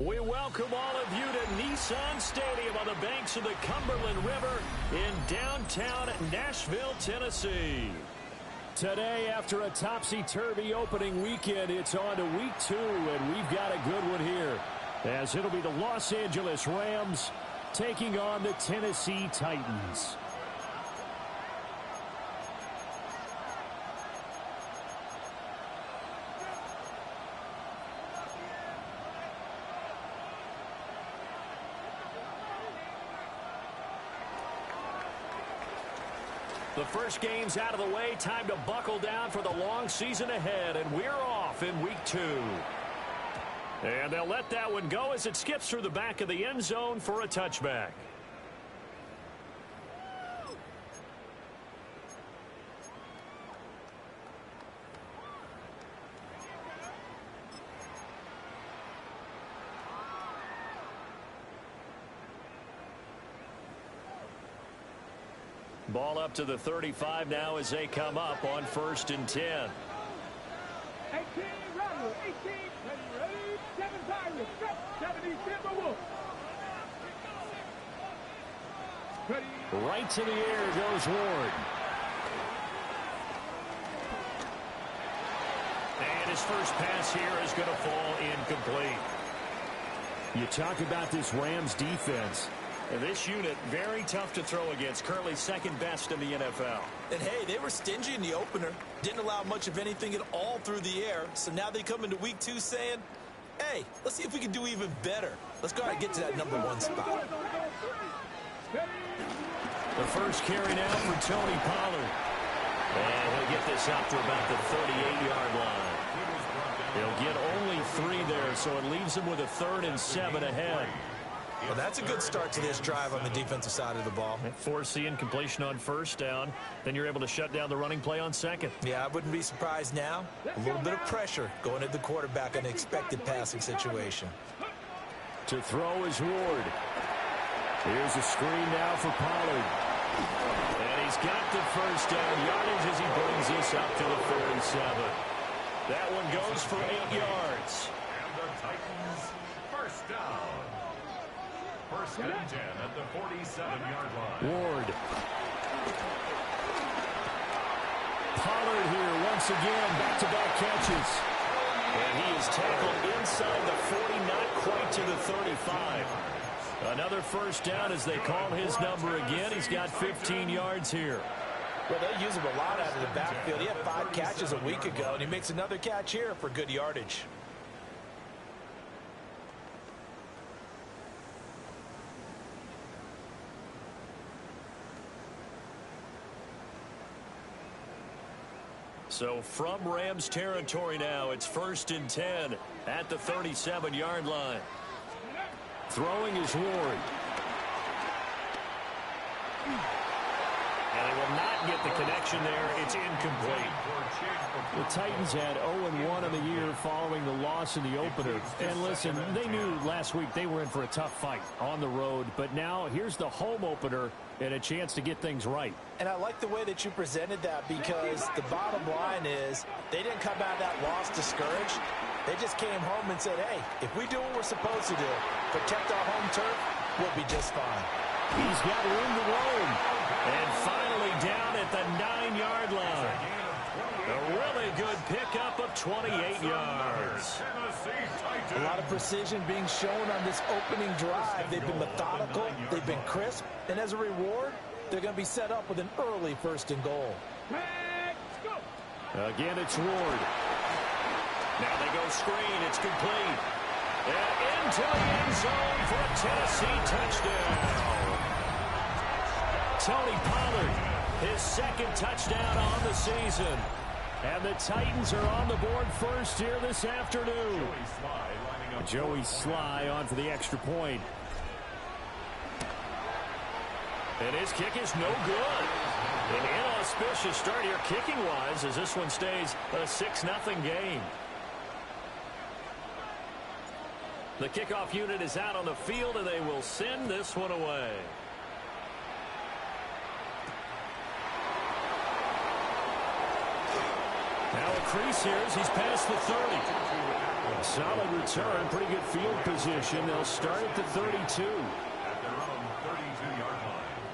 We welcome all of you to Nissan Stadium on the banks of the Cumberland River in downtown Nashville, Tennessee. Today, after a topsy-turvy opening weekend, it's on to week 2, and we've got a good one here, as it'll be the Los Angeles Rams taking on the Tennessee Titans. The first game's out of the way. Time to buckle down for the long season ahead, and we're off in week 2. And they'll let that one go as it skips through the back of the end zone for a touchback. Ball up to the 35 now as they come up on 1st and 10. 18, Ronald, 18, ready, 7 Tigers, 70, Timberwolves. Ready. Right to the air goes Ward. And his first pass here is going to fall incomplete. You talk about this Rams defense. This unit, very tough to throw against. Currently second best in the NFL. And, hey, they were stingy in the opener. Didn't allow much of anything at all through the air. So now they come into week 2 saying, hey, let's see if we can do even better. Let's go ahead and get to that #1 spot. The first carry now for Tony Pollard. And he'll get this out to about the 38-yard line. He'll get only 3 there, so it leaves him with a 3rd and 7 ahead. Well, that's a good start to this drive on the defensive side of the ball. Force the incompletion on 1st down. Then you're able to shut down the running play on 2nd. Yeah, I wouldn't be surprised now. A little bit of pressure going at the quarterback in an expected passing situation. To throw is Ward. Here's a screen now for Pollard. And he's got the first down yardage as he brings this up to the 47. That one goes for 8 yards. And the Titans first down. 1st and 10 at the 47-yard line. Ward. Pollard here once again, back-to-back catches. And he is tackled inside the 40, not quite to the 35. Another first down as they call his number again. He's got 15 yards here. Well, they use him a lot out of the backfield. He had 5 catches a week ago, and he makes another catch here for good yardage. So from Rams territory now, it's 1st and 10 at the 37-yard line. Throwing is Ward. And they will not get the connection there. It's incomplete. The Titans had 0-1 in the year following the loss in the opener. And listen, they knew last week they were in for a tough fight on the road. But now here's the home opener and a chance to get things right. And I like the way that you presented that, because the bottom line is they didn't come out of that loss discouraged. They just came home and said, hey, if we do what we're supposed to do, protect our home turf, we'll be just fine. He's got room to roam. And finally down at the 9-yard line. A really good pickup of 28 yards. A lot of precision being shown on this opening drive. They've been methodical, they've been crisp, and as a reward, they're going to be set up with an early 1st and goal. Again, it's Ward. Now they go screen. It's complete. And into the end zone for a Tennessee touchdown. Tony Pollard, his 2nd touchdown on the season. And the Titans are on the board first here this afternoon. Joey Sly on for the extra point. And his kick is no good. An inauspicious start here kicking-wise as this one stays a 6-0 game. The kickoff unit is out on the field, and they will send this one away. Now a crease here as he's past the 30. Solid return, pretty good field position. They'll start at the 32. At their own 32-yard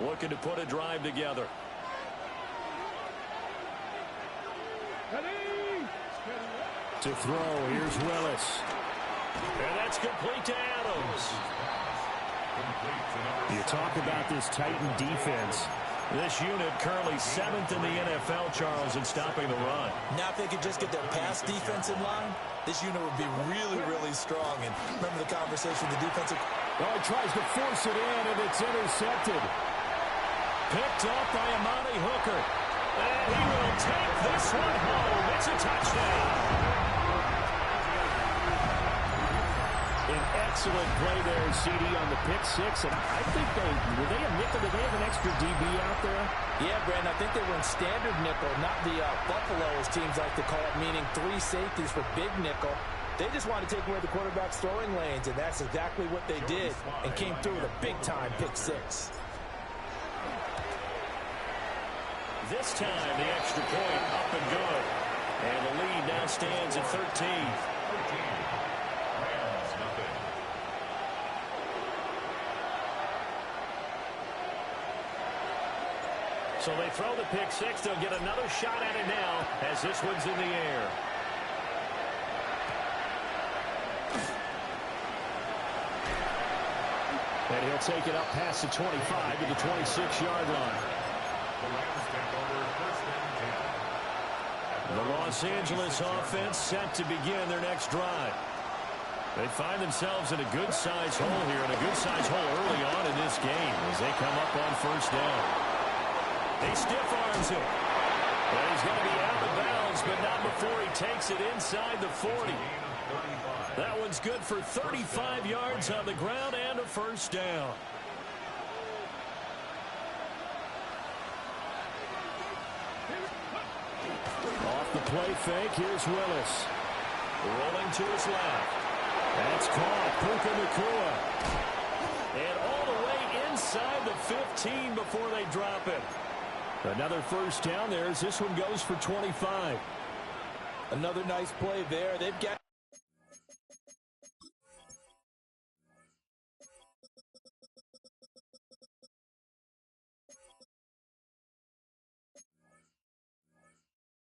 line. Looking to put a drive together. To throw, here's Willis. And that's complete to Adams. You talk about this Titan defense. This unit currently 7th in the NFL, Charles, in stopping the run. Now if they could just get their pass defense in line, this unit would be really, really strong. And remember the conversation with the defensive... Oh, he tries to force it in, and it's intercepted. Picked up by Amani Hooker. And he will take this one home. It's a touchdown. An excellent play there, CD, on the pick six. And I think were they a nickel? Did they have an extra DB out there? Yeah, Brandon, I think they were in standard nickel, not the Buffalo, as teams like to call it, meaning 3 safeties for big nickel. They just wanted to take away the quarterback's throwing lanes, and that's exactly what they did, and came through with a big-time pick six. This time, the extra point up and good. And the lead now stands at 13. So they throw the pick six. They'll get another shot at it now as this one's in the air. And he'll take it up past the 25 to the 26-yard line. The Los Angeles offense set to begin their next drive. They find themselves in a good-sized hole here, and a good-sized hole early on in this game as they come up on first down. He stiff arms him. And he's going to be out of bounds, but not before he takes it inside the 40. That one's good for 35 yards on the ground and a first down. Off the play fake, here's Willis. Rolling to his left. That's caught. Puka Nacua. And all the way inside the 15 before they drop it. Another first down there as this one goes for 25. Another nice play there. They've got...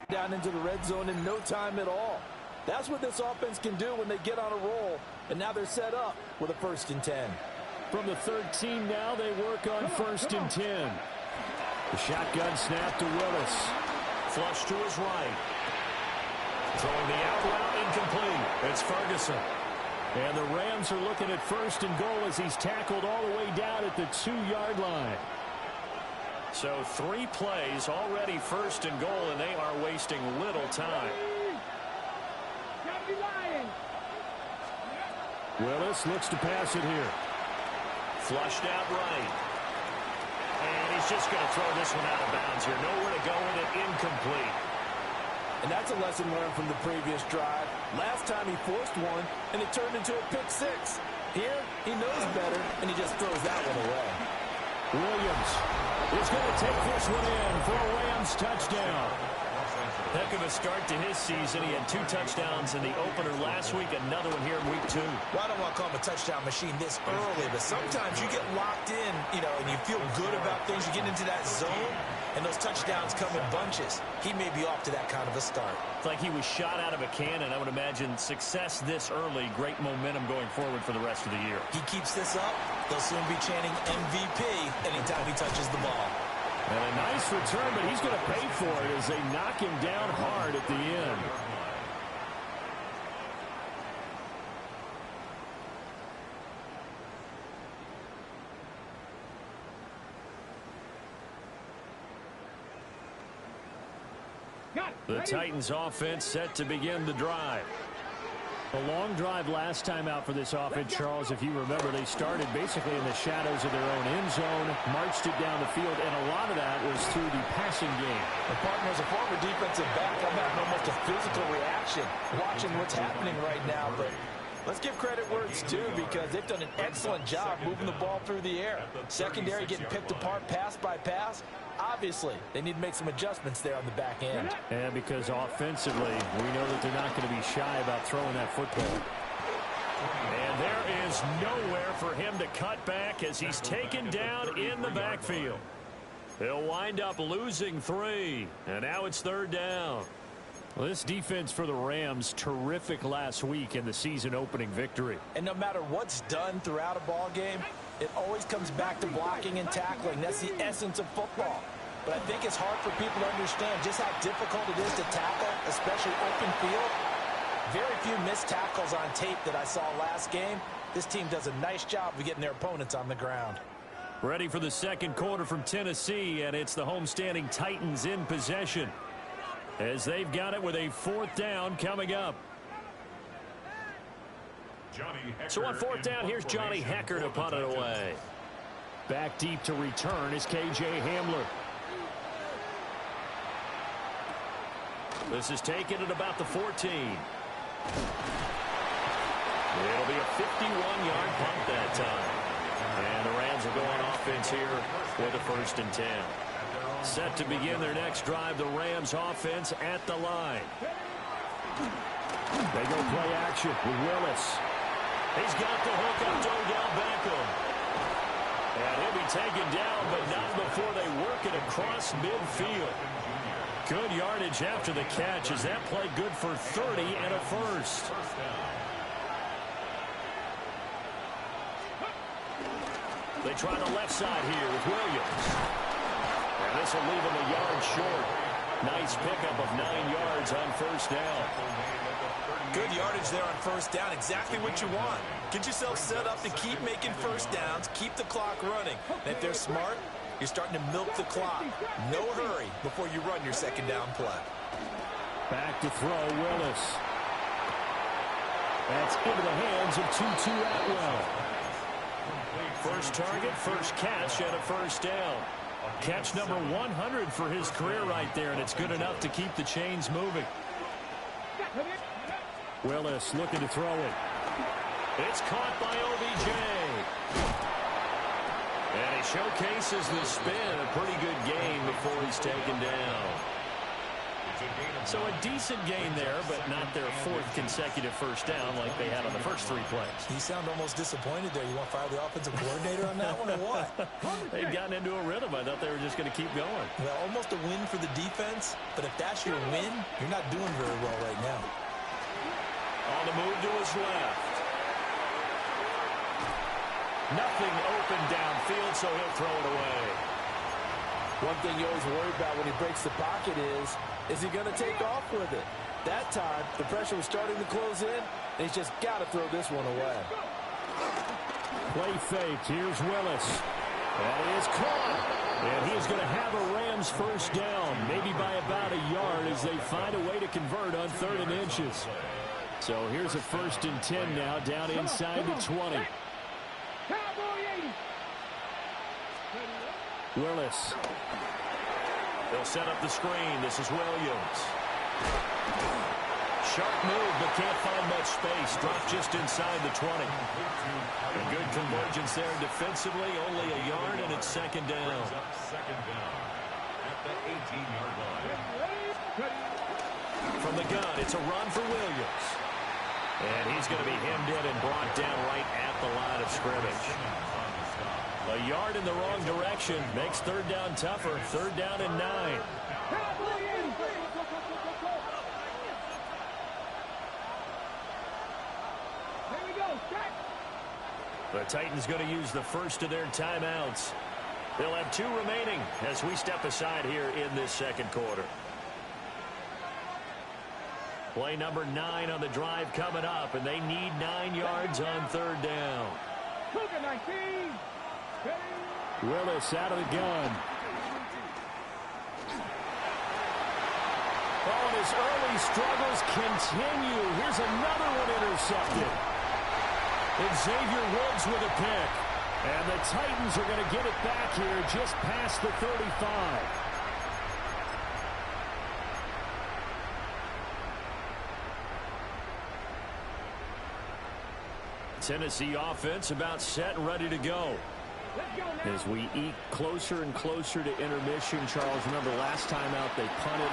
down into the red zone in no time at all. That's what this offense can do when they get on a roll. And now they're set up with a 1st and 10. From the 13 now, they work on 1st and 10. The shotgun snap to Willis. Flush to his right. Throwing the out route incomplete. It's Ferguson. And the Rams are looking at 1st and goal as he's tackled all the way down at the 2-yard line. So 3 plays already 1st and goal, and they are wasting little time. Willis looks to pass it here. Flushed out right. And he's just going to throw this one out of bounds here. Nowhere to go with it. Incomplete. And that's a lesson learned from the previous drive. Last time he forced one, and it turned into a pick six. Here, he knows better, and he just throws that one away. Williams is going to take this one in for a Rams touchdown. Heck of a start to his season. He had 2 touchdowns in the opener last week, another one here in week 2. Well, I don't want to call him a touchdown machine this early, but sometimes you get locked in, and you feel good about things. You get into that zone, and those touchdowns come in bunches. He may be off to that kind of a start. It's like he was shot out of a cannon. I would imagine success this early, great momentum going forward for the rest of the year. He keeps this up, they'll soon be chanting MVP anytime he touches the ball. And a nice return, but he's going to pay for it as they knock him down hard at the end. The Titans offense set to begin the drive. A long drive last time out for this offense, Charles. If you remember, they started basically in the shadows of their own end zone, marched it down the field, and a lot of that was through the passing game. The partner is a former defensive back. I'm having almost a physical reaction watching what's happening right now, but Let's give credit where it's due because they've done an excellent job moving the ball through the air. Secondary getting picked apart pass by pass. Obviously, they need to make some adjustments there on the back end. And because offensively, we know that they're not going to be shy about throwing that football. And there is nowhere for him to cut back as he's taken down in the backfield. He'll wind up losing 3. And now it's 3rd down. Well, this defense for the Rams, terrific last week in the season-opening victory. And no matter what's done throughout a ball game, it always comes back to blocking and tackling. That's the essence of football. But I think it's hard for people to understand just how difficult it is to tackle, especially open field. Very few missed tackles on tape that I saw last game. This team does a nice job of getting their opponents on the ground. Ready for the second quarter from Tennessee, and it's the homestanding Titans in possession as they've got it with a 4th down coming up. So on 4th down, here's Johnny Hekker to punt it away. Back deep to return is K.J. Hamler. This is taken at about the 14. It'll be a 51-yard punt that time. And the Rams are going offense here with a 1st and 10. Set to begin their next drive, the Rams offense at the line. They go play action with Willis. He's got the hook up to Odell Beckham. And he'll be taken down, but not before they work it across midfield. Good yardage after the catch as that play good for 30 and a 1st. They try the left side here with Williams. And this will leave him a yard short. Nice pickup of 9 yards on 1st down. Good yardage there on 1st down. Exactly what you want. Get yourself set up to keep making 1st downs. Keep the clock running. And if they're smart, you're starting to milk the clock. No hurry before you run your 2nd down play. Back to throw, Willis. That's into the hands of Tutu Atwell. First target, first catch, and a 1st down. Catch number 100 for his career right there, and it's good enough to keep the chains moving. Willis looking to throw it. It's caught by OBJ. And he showcases the spin. A pretty good game before he's taken down. So a decent game there, but not their 4th consecutive 1st down like they had on the first 3 plays. You sound almost disappointed there. You want to fire the offensive coordinator on that one or what? They'd gotten into a rhythm. I thought they were just going to keep going. Well, almost a win for the defense, but if that's your win, you're not doing very well right now. On the move to his left. Nothing open downfield, so he'll throw it away. One thing you always worry about when he breaks the pocket is he going to take off with it? That time, the pressure was starting to close in, and he's just got to throw this one away. Play fake. Here's Willis. And he is caught. And he is going to have a Rams 1st down, maybe by about a yard as they find a way to convert on 3rd and inches. So here's a 1st and 10 now, down inside the 20. Willis. They'll set up the screen. This is Williams. Sharp move, but can't find much space. Dropped just inside the 20. A good convergence there defensively. Only a yard, and it's 2nd down. 2nd down at the 18-yard line. From the gun, it's a run for Williams. And he's going to be hemmed in and brought down right at the line of scrimmage. A yard in the wrong direction makes 3rd down tougher. 3rd down and 9. The Titans going to use the first of their timeouts. They'll have 2 remaining as we step aside here in this 2nd quarter. Play number 9 on the drive coming up, and they need 9 yards on 3rd down. Willis out of the gun. Oh, and his early struggles continue. Here's another one intercepted. Xavier Woods with a pick. And the Titans are going to get it back here just past the 35. Tennessee offense about set and ready to go. As we eke closer and closer to intermission, Charles, remember last time out they punted.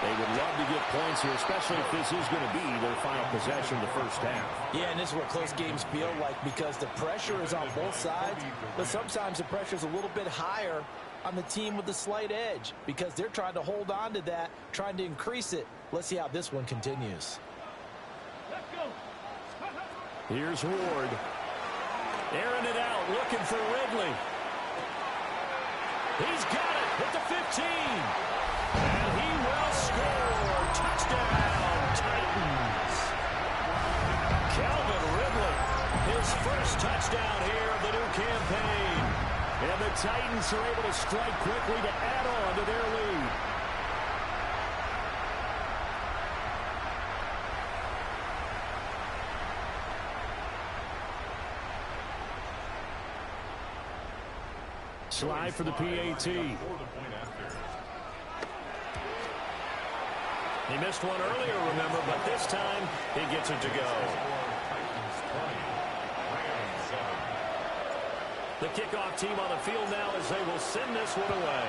They would love to get points here, especially if this is going to be their final possession of the first half. Yeah, and this is what close games feel like because the pressure is on both sides, but sometimes the pressure is a little bit higher on the team with the slight edge because they're trying to hold on to that, trying to increase it. Let's see how this one continues. Here's Ward. Airing it out, looking for Ridley. He's got it at the 15. And he will score. Touchdown, Titans. Calvin Ridley, his first touchdown here of the new campaign. And the Titans are able to strike quickly to add on to their lead. Slide for the PAT. He missed one earlier, remember, but this time he gets it to go. The kickoff team on the field now as they will send this one away.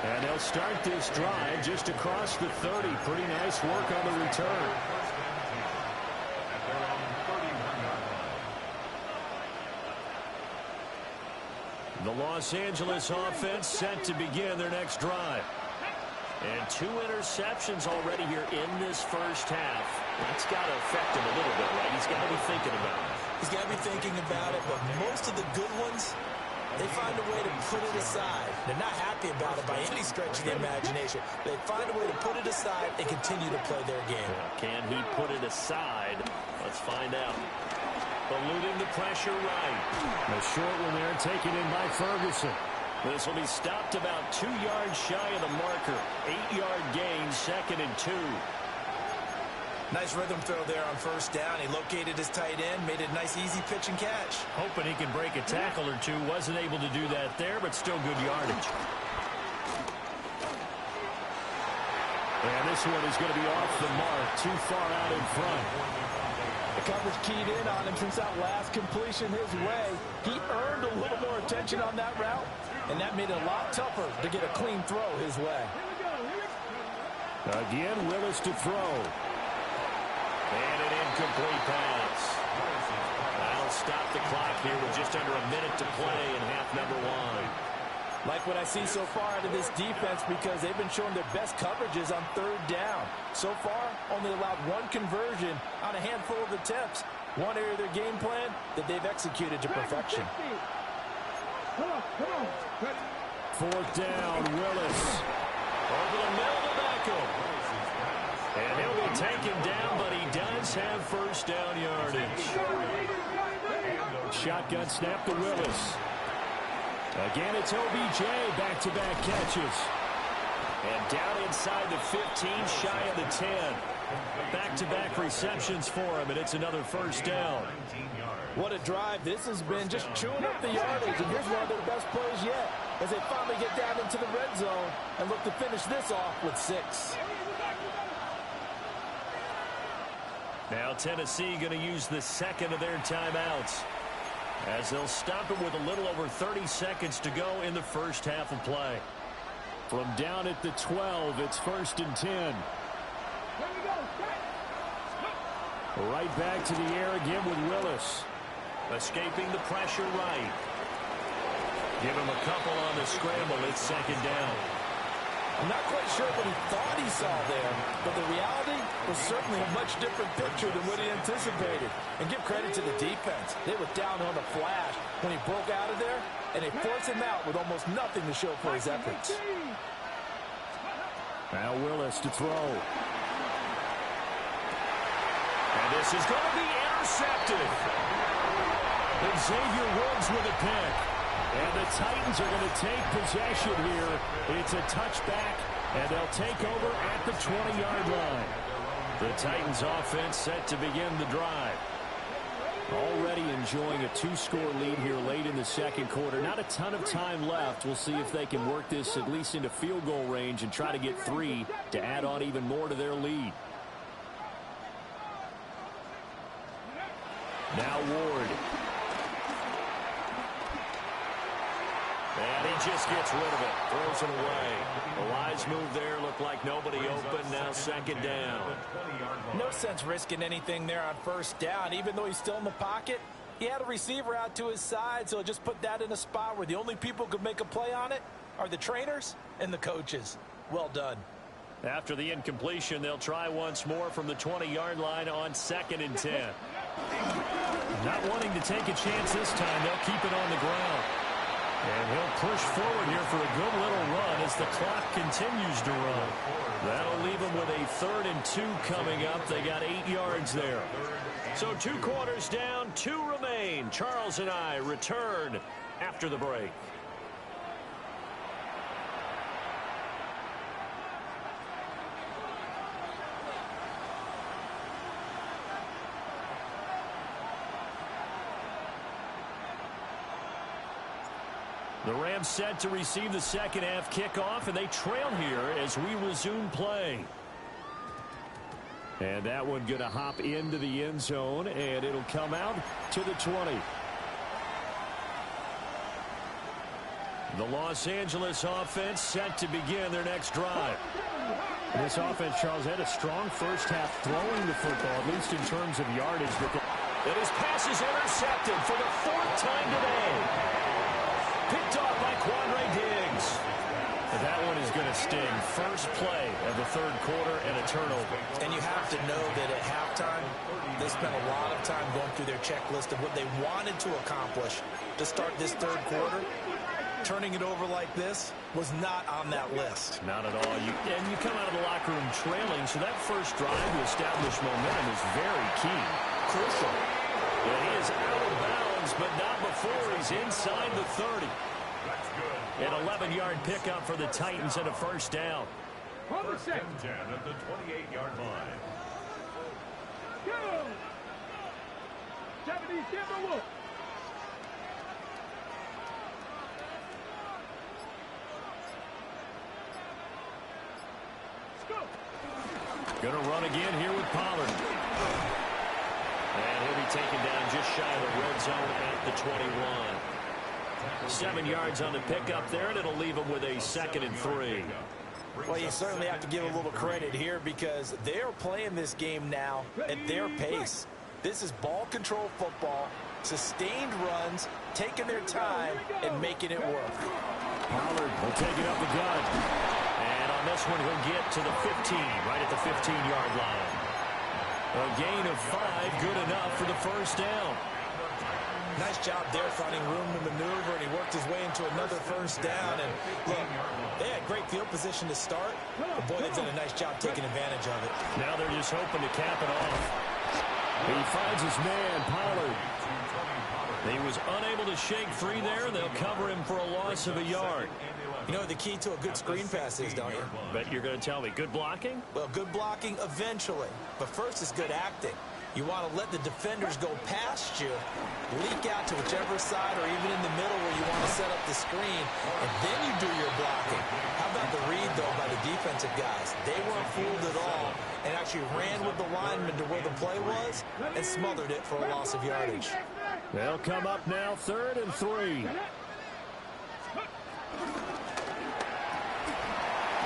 And they'll start this drive just across the 30. Pretty nice work on the return. The Los Angeles offense set to begin their next drive. And 2 interceptions already here in this first half. That's got to affect him a little bit, right? He's got to be thinking about it. He's got to be thinking about it, but most of the good ones, they find a way to put it aside. They're not happy about it by any stretch of the imagination. They find a way to put it aside and continue to play their game. Can he put it aside? Let's find out. Eluding the pressure right. A short one there taken in by Ferguson. This will be stopped about 2 yards shy of the marker. 8-yard gain, 2nd and 2. Nice rhythm throw there on first down. He located his tight end, made it a nice easy pitch and catch. Hoping he can break a tackle or two. Wasn't able to do that there, but still good yardage. And this one is going to be off the mark. Too far out in front. The coverage keyed in on him since that last completion his way. He earned a little more attention on that route, and that made it a lot tougher to get a clean throw his way. Again, Willis to throw. And an incomplete pass. That'll stop the clock here with just under a minute to play in half number 1. Like what I see so far out of this defense because they've been showing their best coverages on 3rd down. So far, only allowed 1 conversion on a handful of attempts. One area of their game plan that they've executed to perfection. Come on. 4th down, Willis. Over the middle to Beckham. And he'll be taken down, but he does have first down yardage. Shotgun snap to Willis. Again, it's OBJ, back-to-back catches. And down inside the 15, shy of the 10. Back-to-back receptions for him, and it's another first down. What a drive this has been, just chewing up the yardage. And here's one of their best plays yet as they finally get down into the red zone and look to finish this off with 6. Now Tennessee going to use the second of their timeouts, as they'll stop it with a little over 30 seconds to go in the first half of play. From down at the 12, it's 1st and 10. Right back to the air again with Willis. Escaping the pressure right. Give him a couple on the scramble. It's 2nd down. I'm not quite sure what he thought he saw there, but the reality was certainly a much different picture than what he anticipated. And give credit to the defense. They were down on the flash when he broke out of there, and they forced him out with almost nothing to show for his efforts. Now Willis to throw. And this is going to be intercepted. And Xavier Woods with a pick. And the Titans are going to take possession here. It's a touchback, and they'll take over at the 20-yard line. The Titans offense set to begin the drive. Already enjoying a two-score lead here late in the second quarter. Not a ton of time left. We'll see if they can work this at least into field goal range and try to get 3 to add on even more to their lead. Now Ward. And he just gets rid of it. Throws it away. A wise move there. Looked like nobody open. Now second down. No sense risking anything there on first down. Even though he's still in the pocket, he had a receiver out to his side, so just put that in a spot where the only people who could make a play on it are the trainers and the coaches. Well done. After the incompletion, they'll try once more from the 20-yard line on 2nd and 10. Not wanting to take a chance this time, they'll keep it on the ground. And he'll push forward here for a good little run as the clock continues to run. That'll leave him with a 3rd and 2 coming up. They got 8 yards there. So 2 quarters down, 2 remain. Charles and I return after the break. The Rams set to receive the second half kickoff, and they trail here as we resume play. And that one going to hop into the end zone, and it'll come out to the 20. The Los Angeles offense set to begin their next drive. And this offense, Charles, had a strong first half throwing the football, at least in terms of yardage. And his pass is intercepted for the 4th time today. Picked off by Quandre Diggs. And that one is going to sting. First play of the 3rd quarter and a turnover. And you have to know that at halftime, they spent a lot of time going through their checklist of what they wanted to accomplish to start this 3rd quarter. Turning it over like this was not on that list. Not at all. And you come out of the locker room trailing, so that first drive to establish momentum is very key. Crucial. And he is out of bounds, but not before he's inside the 30. An 11-yard pickup for the Titans and a first down. First and 10 at the 28-yard line. Go! 77 Wolf. Going to run again here with Pollard. And he'll be taken down just shy of the red zone at the 21. 7 yards on the pickup there, and it'll leave him with a 2nd and 3. Well, you certainly have to give a little credit here because they're playing this game now at their pace. This is ball control football, sustained runs, taking their time, and making it work. Pollard will take it up the gut. And on this one, he'll get to the 15, right at the 15-yard line. A gain of 5, good enough for the first down. Nice job there finding room to maneuver, and he worked his way into another first down. And look, they had great field position to start, but boy, they've done a nice job taking advantage of it. Now they're just hoping to cap it off. He finds his man, Pollard. He was unable to shake free there, and they'll cover him for a loss of a yard. You know what the key to a good screen pass is, don't you? Bet you're going to tell me. Good blocking? Well, good blocking eventually, but first is good acting. You want to let the defenders go past you, leak out to whichever side or even in the middle where you want to set up the screen, and then you do your blocking. How about the read, though, by the defensive guys? They weren't fooled at all and actually ran with the lineman to where the play was and smothered it for a loss of yardage. They'll come up now, 3rd and 3.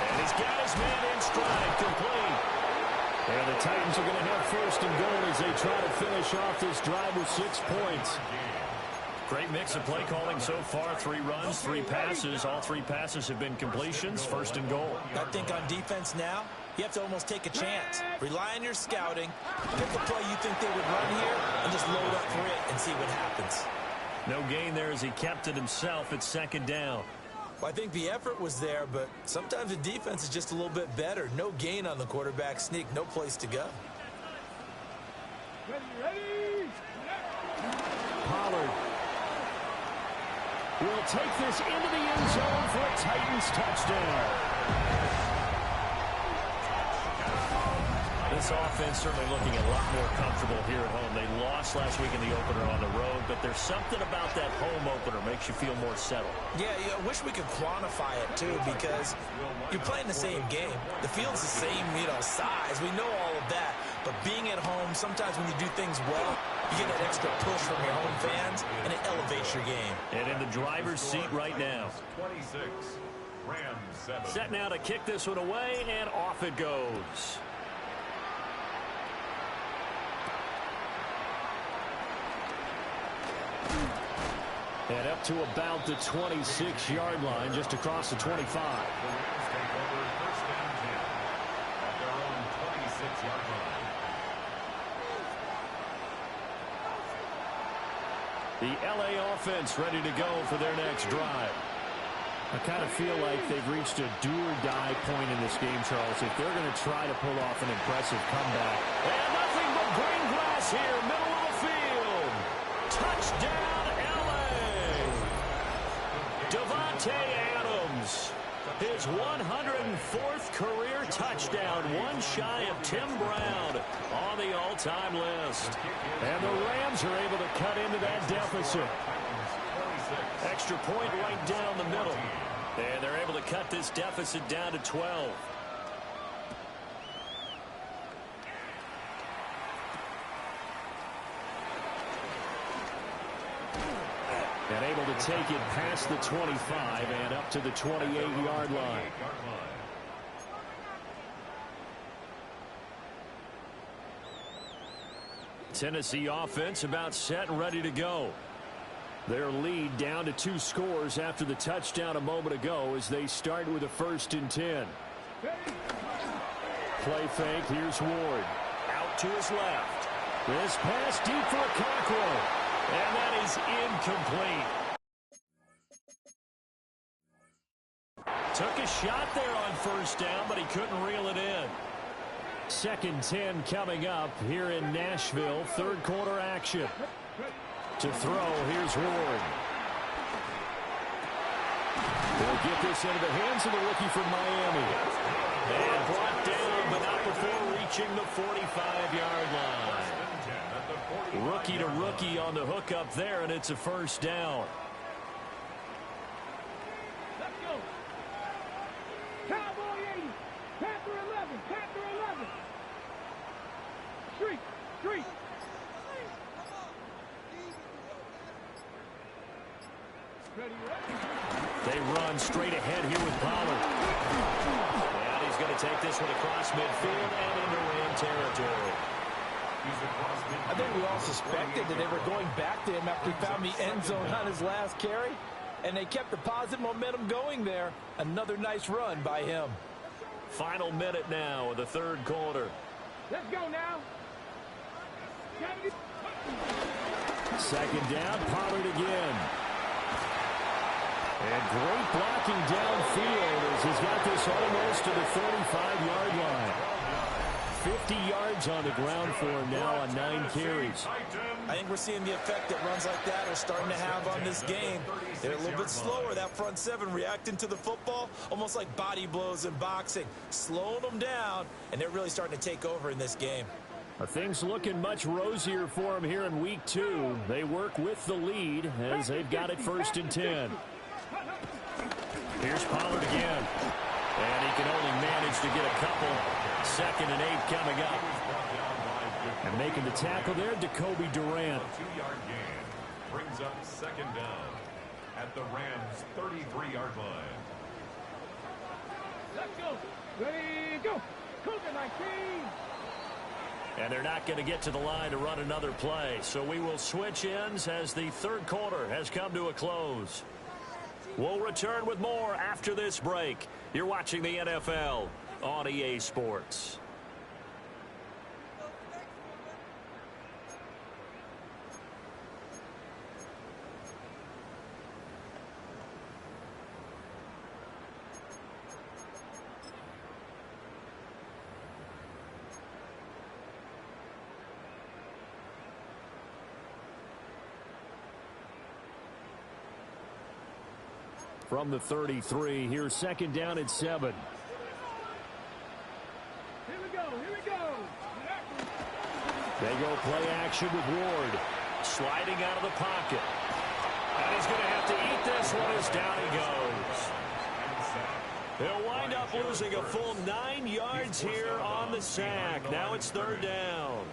And he's got his man in stride, complete. And the Titans are going to have 1st and goal as they try to finish off this drive with 6 points. Great mix of play calling so far. 3 runs, 3 passes. All 3 passes have been completions. 1st and goal. I think on defense now, you have to almost take a chance. Rely on your scouting. Pick a play you think they would run here and just load up for it and see what happens. No gain there as he kept it himself at 2nd down. Well, I think the effort was there, but sometimes the defense is just a little bit better. No gain on the quarterback sneak, no place to go. Ready? Pollard will take this into the end zone for a Titans touchdown. The This offense certainly looking a lot more comfortable here at home. They lost last week in the opener on the road, but there's something about that home opener makes you feel more settled. Yeah, I wish we could quantify it, too, because you're playing the same game. The field's the same, size. We know all of that. But being at home, sometimes when you do things well, you get that extra push from your home fans, and it elevates your game. And in the driver's seat right now. 26, Rams 7. Set now to kick this one away, and off it goes. And up to about the 26-yard line, just across the 25. The Rams take over first and 10 at their own 26-yard line. The LA offense ready to go for their next drive. I kind of feel like they've reached a do-or-die point in this game, Charles. If they're going to try to pull off an impressive comeback. And nothing but green grass here, middle of the field. Touchdown, LA. Devontae Adams. His 104th career touchdown, one shy of Tim Brown on the all-time list. And the Rams are able to cut into that deficit. Extra point right down the middle. And they're able to cut this deficit down to 12. And able to take it past the 25 and up to the 28-yard line. Tennessee offense about set and ready to go. Their lead down to 2 scores after the touchdown a moment ago as they start with a 1st and 10. Play fake. Here's Ward. Out to his left. This pass deep for Cockrell. And that is incomplete. Took a shot there on 1st down, but he couldn't reel it in. 2nd 10 coming up here in Nashville. 3rd quarter action. To throw, here's Ward. They'll get this into the hands of the rookie from Miami. And brought down, but not before reaching the 45-yard line. Rookie to rookie on the hook up there, and it's a 1st down. Let's go. Cowboy 80. Panther 11. Panther 11. Street. Street. Ready, ready. They run straight ahead here with Pollard. And he's going to take this one across midfield and into Ram territory. I think we all suspected that they were going back to him after he found the end zone on his last carry. And they kept the positive momentum going there. Another nice run by him. Final minute now of the 3rd quarter. Let's go now. 2nd down, Pollard again. And great blocking downfield as he's got this almost to the 35-yard line. 50 yards on the ground for him now on 9 carries. I think we're seeing the effect that runs like that are starting to have on this game. They're a little bit slower, that front 7 reacting to the football, almost like body blows in boxing, slowing them down, and they're really starting to take over in this game. Things looking much rosier for them here in week 2. They work with the lead as they've got it 1st and 10. Here's Pollard again. And he can only manage to get a couple. 2nd and 8 coming up. And making the tackle there, Jacoby Durant. A 2-yard gain brings up 2nd down at the Rams' 33-yard line. Let's go. Ready, go. Cougar 19. And they're not going to get to the line to run another play. So we will switch ends as the 3rd quarter has come to a close. We'll return with more after this break. You're watching the NFL on EA Sports. From the 33, here's 2nd down and 7. Here we go. Here we go. They go play action with Ward. Sliding out of the pocket. And he's going to have to eat this one as down he goes. They'll wind up losing a full 9 yards here on the sack. Now it's 3rd down.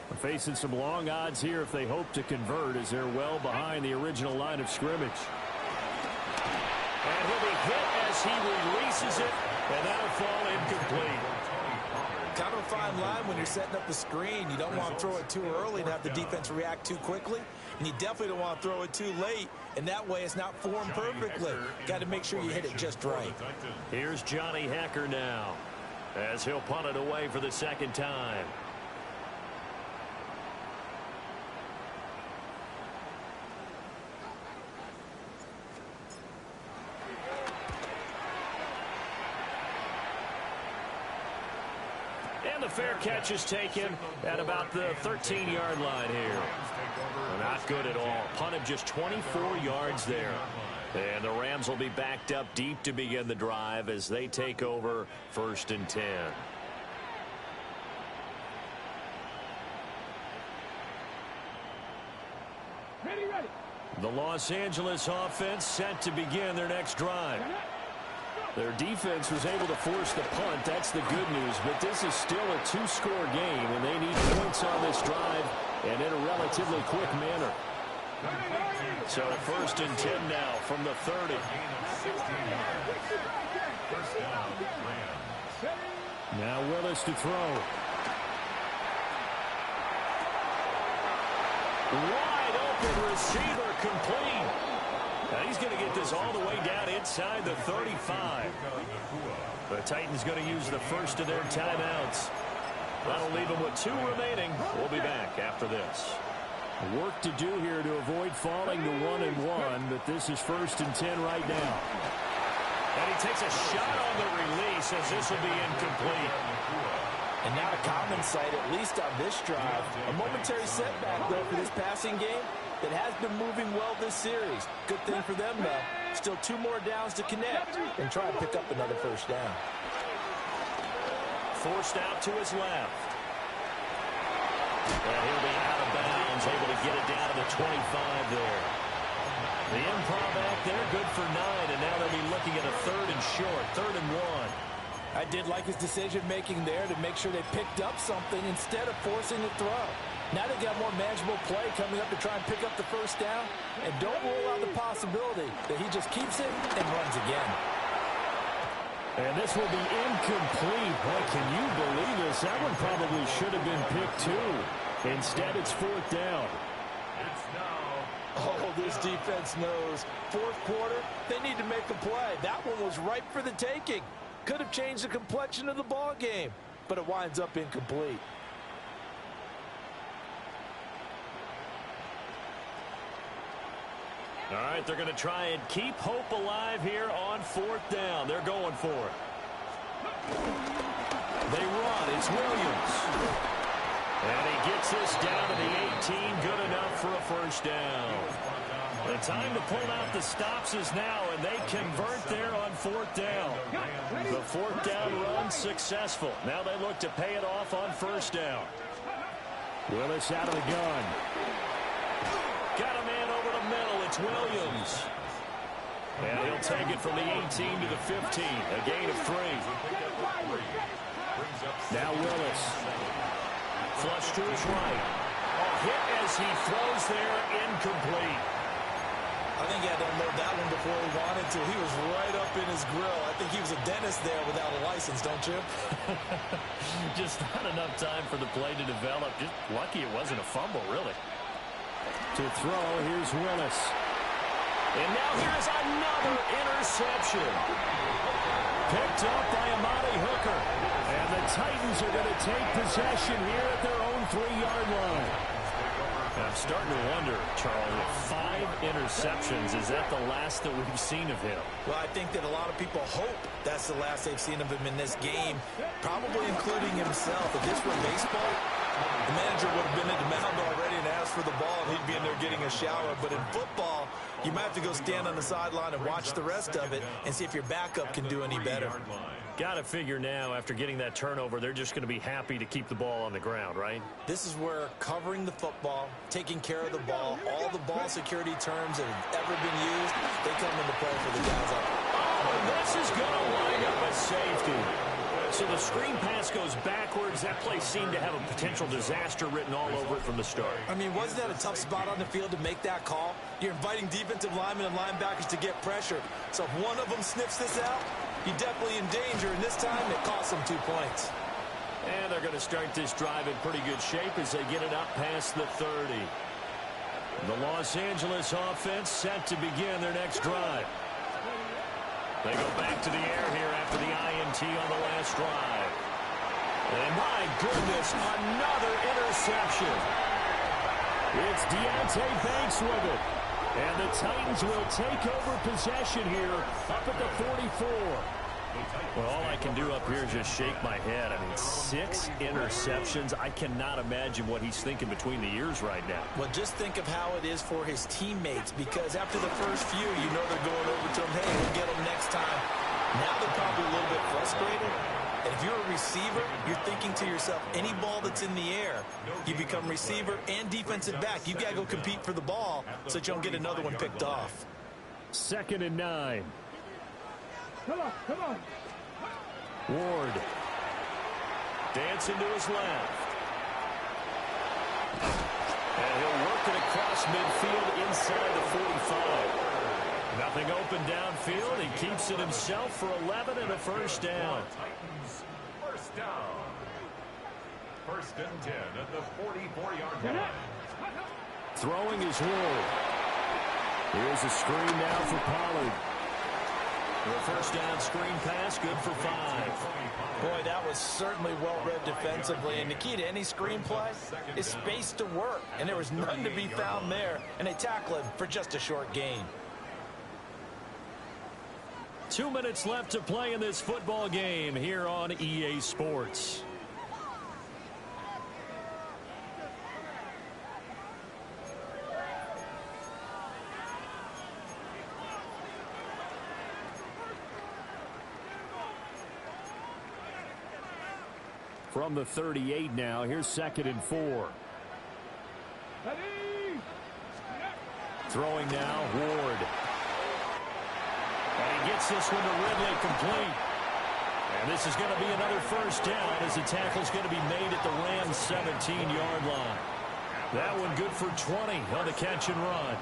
They're facing some long odds here if they hope to convert, as they're well behind the original line of scrimmage. And he'll be hit as he releases it, and that'll fall incomplete. Kind of a fine line when you're setting up the screen. You don't want to throw it too early and have the defense react too quickly. And you definitely don't want to throw it too late, and that way it's not formed perfectly. Got to make sure you hit it just right. Here's Johnny Hecker now, as he'll punt it away for the 2nd time. And the fair catch is taken at about the 13-yard line here. Not good at all. Punted just 24 yards there. And the Rams will be backed up deep to begin the drive as they take over 1st and 10. Ready. The Los Angeles offense set to begin their next drive. Their defense was able to force the punt. That's the good news. But this is still a 2-score game, and they need points on this drive and in a relatively quick manner. So 1st and 10 now from the 30. Now Willis to throw. Wide open receiver, complete. Now he's going to get this all the way down inside the 35. The Titans going to use the first of their timeouts. That'll leave them with 2 remaining. We'll be back after this. Work to do here to avoid falling to 1-1, but this is 1st and 10 right now. And he takes a shot on the release as this will be incomplete. And not a common sight, at least on this drive. A momentary setback, though, for this passing game that has been moving well this series. Good thing for them, though. Still 2 more downs to connect and try to pick up another 1st down. Forced out to his left. And he'll be out of bounds, able to get it down to the 25 there. The improv back there, good for 9, and now they'll be looking at a 3rd and short, 3rd and 1. I did like his decision-making there to make sure they picked up something instead of forcing the throw. Now they got more manageable play coming up to try and pick up the 1st down, and don't rule out the possibility that he just keeps it and runs again. And this will be incomplete. Boy, can you believe this? That one probably should have been picked too. Instead, it's 4th down. Oh, this defense knows. 4th quarter, they need to make a play. That one was ripe for the taking. Could have changed the complexion of the ball game, but it winds up incomplete. All right, they're going to try and keep hope alive here on 4th down. They're going for it. They run. It's Williams. And he gets this down to the 18. Good enough for a 1st down. The time to pull out the stops is now, and they convert there on 4th down. The 4th down run successful. Now they look to pay it off on 1st down. Willis out of the gun. Got a man over the middle. It's Williams. And he'll take it from the 18 to the 15. A gain of 3. Now Willis. Flush to his right. Hit as he throws there. Incomplete. I think he had to unload that one before he wanted to. He was right up in his grill. I think he was a dentist there without a license, don't you? Just not enough time for the play to develop. Just lucky it wasn't a fumble, really. To throw, here's Willis. And now here's another interception. Picked up by Amani Hooker. And the Titans are going to take possession here at their own 3-yard line. I'm starting to wonder, Charles, 5 interceptions, is that the last that we've seen of him? Well, I think that a lot of people hope that's the last they've seen of him in this game, probably including himself. If this were baseball, the manager would have been at the mound already and asked for the ball, and he'd be in there getting a shower. But in football, you might have to go stand on the sideline and watch the rest of it and see if your backup can do any better. Got to figure now, after getting that turnover, they're just going to be happy to keep the ball on the ground, right? This is where covering the football, taking care of the ball, all the ball security terms that have ever been used, they come into play for the guys up. Oh, this is going to wind up a safety. So the screen pass goes backwards. That play seemed to have a potential disaster written all over it from the start. I mean, wasn't that a tough spot on the field to make that call? You're inviting defensive linemen and linebackers to get pressure. So if one of them sniffs this out, you're definitely in danger, and this time it costs them 2 points. And they're going to start this drive in pretty good shape as they get it up past the 30. The Los Angeles offense set to begin their next drive. They go back to the air here after the INT on the last drive. And my goodness, another interception. It's Deonte Banks with it. And the Titans will take over possession here up at the 44. Well, all I can do up here is just shake my head. I mean, 6 interceptions. I cannot imagine what he's thinking between the ears right now. Well, just think of how it is for his teammates, because after the first few, you know they're going over to him, hey, we'll get him next time. Now they're probably a little bit frustrated. And if you're a receiver, you're thinking to yourself, any ball that's in the air, you become receiver and defensive back. You've got to go compete for the ball so that you don't get another one picked off. 2nd and 9. Come on, come on. Ward. Dancing to his left. And he'll work it across midfield inside the 45. Nothing open downfield. He keeps it himself for 11 and a first down. Titans, first down. 1st and 10 at the 44-yard line. Throwing is Ward. Here's a screen now for Pollard. The first down screen pass, good for 5. Boy, that was certainly well-read defensively. And the key to any screen play is space to work. And there was none to be found there. And they tackle him for just a short gain. 2 minutes left to play in this football game here on EA Sports. From the 38 now, here's 2nd and 4. Throwing now, Ward. And he gets this one to Ridley complete. And this is going to be another first down as the tackle's going to be made at the Rams' 17-yard line. That one good for 20 on the catch and run.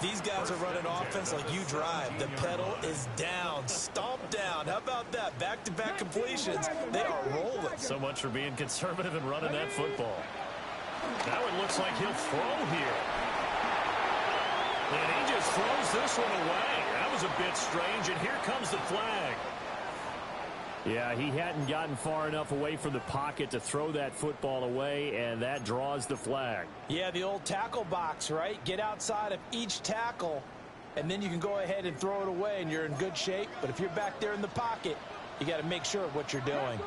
These guys are running offense like you drive. The pedal is down, stomp down. How about that? Back-to-back completions. They are rolling. So much for being conservative and running that football. That one looks like he'll throw here. And he just throws this one away. That was a bit strange, and here comes the flag. Yeah, he hadn't gotten far enough away from the pocket to throw that football away, and that draws the flag. Yeah, the old tackle box, right? Get outside of each tackle, and then you can go ahead and throw it away, and you're in good shape. But if you're back there in the pocket, you got to make sure of what you're doing.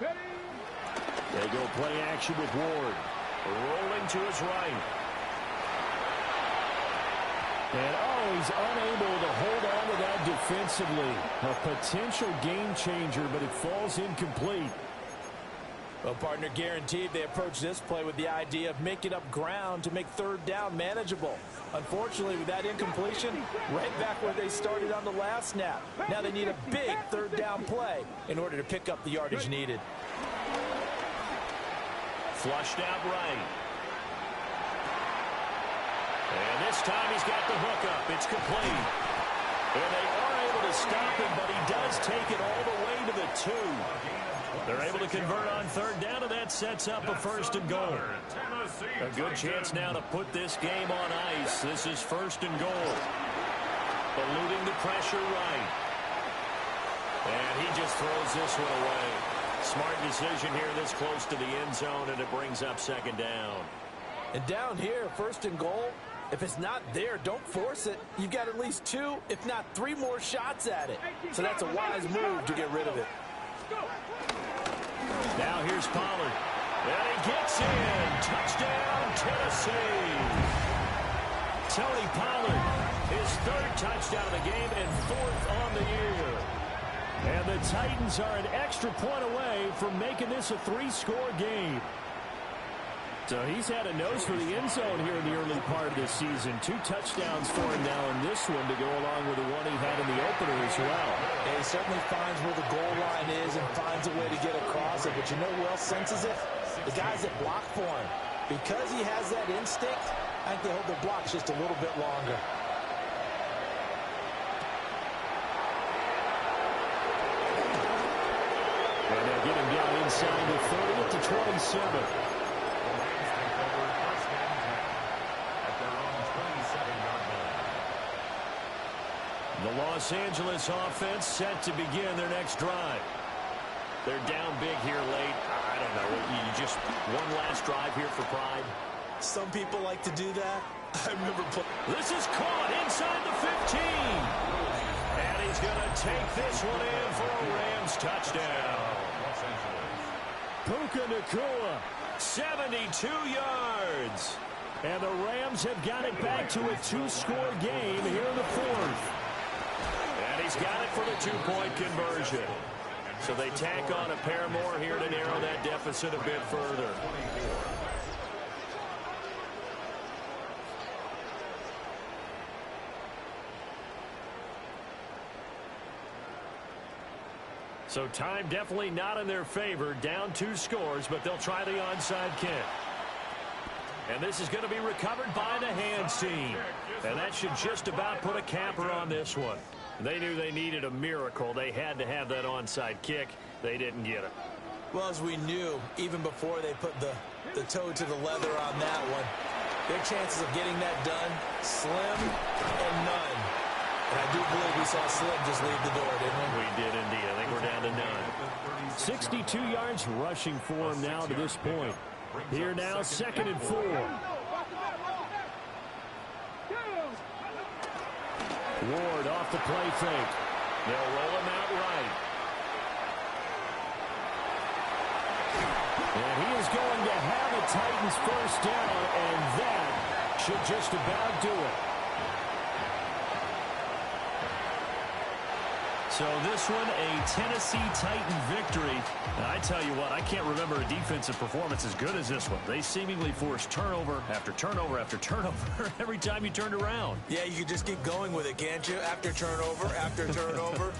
They go play action with Ward. Rolling to his right. And he's unable to hold on to that defensively. A potential game changer, but it falls incomplete. Well, partner, guaranteed they approach this play with the idea of making up ground to make 3rd down manageable. Unfortunately, with that incompletion, right back where they started on the last snap. Now they need a big 3rd down play in order to pick up the yardage needed. Flushed out right. And this time he's got the hook up. It's complete. And they are able to stop him, but he does take it all the way to the 2. They're able to convert on 3rd down, and that sets up a 1st and goal. A good chance now to put this game on ice. This is 1st and goal. Eluding the pressure right. And he just throws this one away. Smart decision here this close to the end zone, and it brings up 2nd down. And down here, 1st and goal, if it's not there, don't force it. You've got at least 2, if not 3 more shots at it. So that's a wise move to get rid of it. Now here's Pollard. And he gets in. Touchdown, Tennessee. Tony Pollard, his third touchdown of the game and fourth on the year. And the Titans are an extra point away from making this a three-score game. So he's had a nose for the end zone here in the early part of this season. 2 touchdowns for him now in this one to go along with the one he had in the opener as well. And he certainly finds where the goal line is and finds a way to get across it. But you know who else senses it? The guys that block for him. Because he has that instinct, I think they hold their blocks just a little bit longer. And they'll get him down inside the 30 to 27. The Los Angeles offense set to begin their next drive. They're down big here late. I don't know. You just one last drive here for pride. Some people like to do that. I remember. This is caught inside the 15. And he's going to take this one in for a Rams touchdown. Puka Nacua, 72 yards. And the Rams have got it back to a 2-score game here in the fourth. And he's got it for the 2-point conversion. So they tack on a pair more here to narrow that deficit a bit further. So time definitely not in their favor. Down 2 scores, but they'll try the onside kick. And this is going to be recovered by the hands team. And that should just about put a capper on this one. They knew they needed a miracle. They had to have that onside kick. They didn't get it. Well, as we knew, even before they put the toe to the leather on that one, their chances of getting that done, slim and none. And I do believe we saw Slim just leave the door, didn't we? We did indeed. I think we're down to none. 62 yards rushing for him now to this point. Here now, 2nd and 4. Ward off the play fake. They'll roll him out right. And he is going to have a Titans first down, and that should just about do it. So this one, a Tennessee Titan victory. And I tell you what, I can't remember a defensive performance as good as this one. They seemingly forced turnover after turnover after turnover every time you turned around. Yeah, you could just keep going with it, can't you? After turnover, after turnover.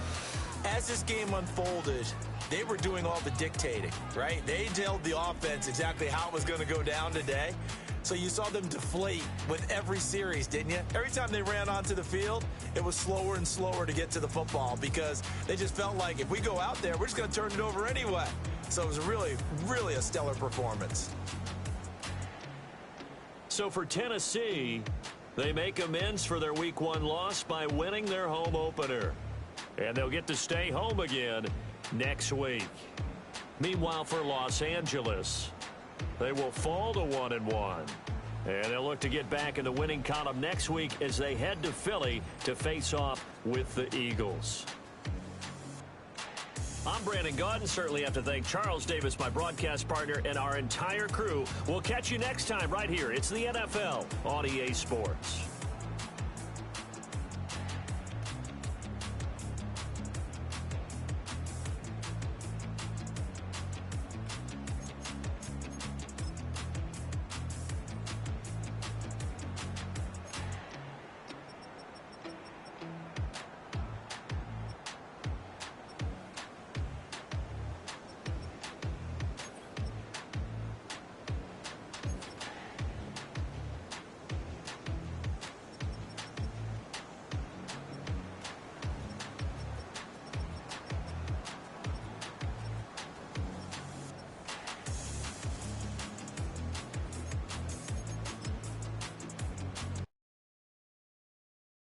As this game unfolded, they were doing all the dictating, right? They told the offense exactly how it was going to go down today. So you saw them deflate with every series, didn't you? Every time they ran onto the field, it was slower and slower to get to the football because they just felt like if we go out there, we're just going to turn it over anyway. So it was really, really a stellar performance. So for Tennessee, they make amends for their Week 1 loss by winning their home opener. And they'll get to stay home again next week. Meanwhile, for Los Angeles, they will fall to 1-1. And they'll look to get back in the winning column next week as they head to Philly to face off with the Eagles. I'm Brandon Gaudin. Certainly have to thank Charles Davis, my broadcast partner, and our entire crew. We'll catch you next time right here. It's the NFL on EA Sports.